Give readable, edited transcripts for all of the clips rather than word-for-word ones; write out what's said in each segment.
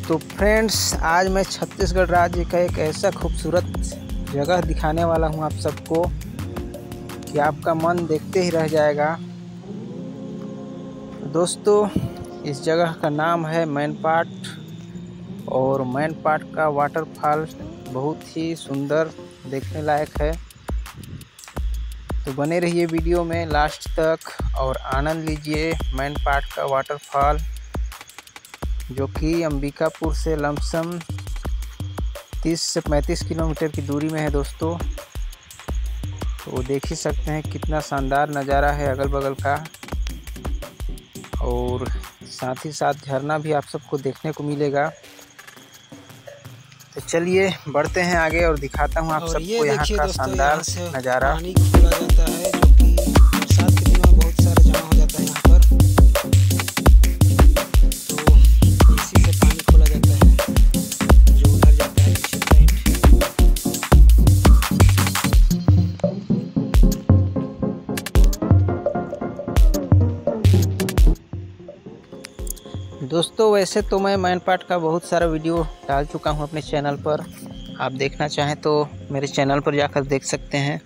तो फ्रेंड्स, आज मैं छत्तीसगढ़ राज्य का एक ऐसा खूबसूरत जगह दिखाने वाला हूं आप सबको कि आपका मन देखते ही रह जाएगा। दोस्तों, इस जगह का नाम है मैनपाट और मैनपाट का वाटरफॉल बहुत ही सुंदर देखने लायक है। तो बने रहिए वीडियो में लास्ट तक और आनंद लीजिए मैनपाट का वाटरफॉल, जो कि अंबिकापुर से लमसम 30 से 35 किलोमीटर की दूरी में है दोस्तों। तो देख ही सकते हैं कितना शानदार नज़ारा है अगल बगल का, और साथ ही साथ झरना भी आप सबको देखने को मिलेगा। तो चलिए बढ़ते हैं आगे और दिखाता हूं आप सबको यहाँ का शानदार नज़ारा। पानी खोला जाता है जो कि बरसात के दिनों में बहुत सारा जमा हो जाता है यहाँ पर, तो इसी से पानी खोला जाता है जो उधर जाता है पीछे साइड। दोस्तों, वैसे तो मैं मैनपाट का बहुत सारा वीडियो डाल चुका हूं अपने चैनल पर। आप देखना चाहें तो मेरे चैनल पर जाकर देख सकते हैं।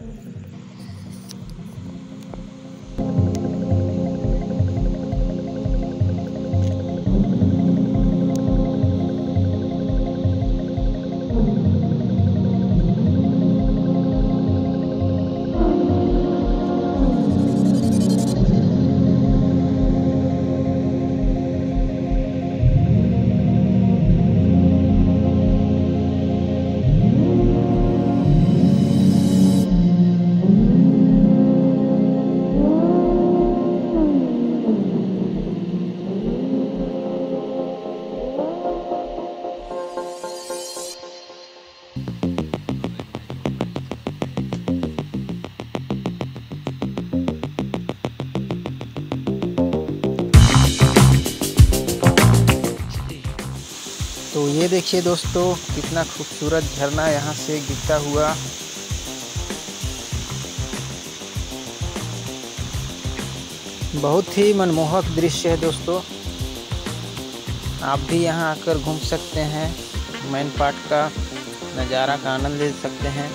तो ये देखिए दोस्तों, कितना खूबसूरत झरना यहाँ से गिरता हुआ। बहुत ही मनमोहक दृश्य है दोस्तों। आप भी यहाँ आकर घूम सकते हैं, मैनपाट का नज़ारा का आनंद ले सकते हैं।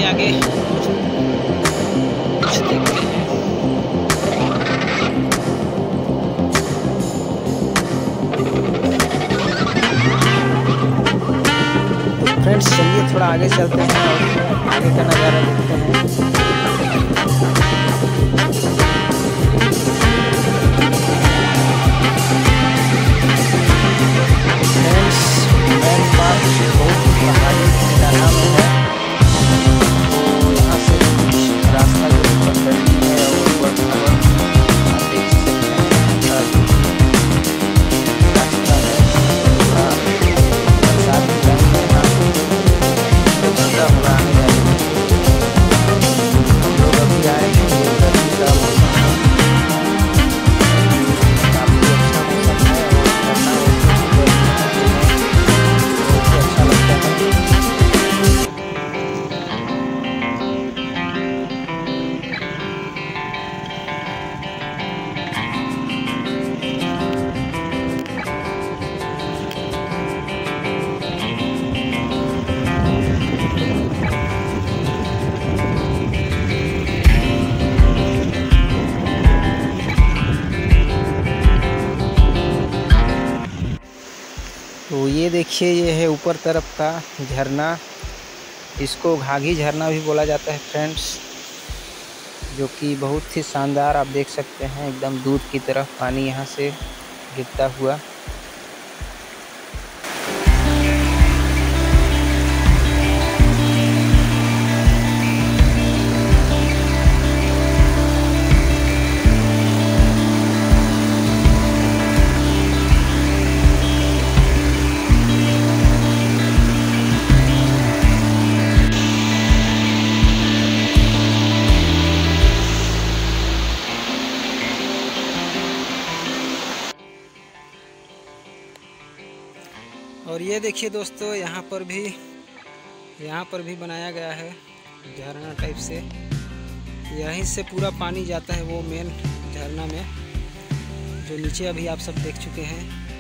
आगे कुछ देखते हैं। तो फ्रेंड्स, चलिए थोड़ा आगे चलते हैं और आगे का नज़ारा देखते हैं। फ्रेंड्स, मैनपाट बहुत पहाड़ी इलाका में है। रास्ता जो पगडंडी है और आप देख सकते हैं रास्ता है। बरसात के टाइम में यहाँ गंदा होना आने जाने ये देखिए, ये है ऊपर तरफ का झरना। इसको घाघी झरना भी बोला जाता है फ्रेंड्स, जो कि बहुत ही शानदार आप देख सकते हैं, एकदम दूध की तरफ पानी यहाँ से गिरता हुआ। और ये देखिए दोस्तों, यहाँ पर भी बनाया गया है झरना टाइप से। यहीं से पूरा पानी जाता है वो मेन झरना में, जो नीचे अभी आप सब देख चुके हैं।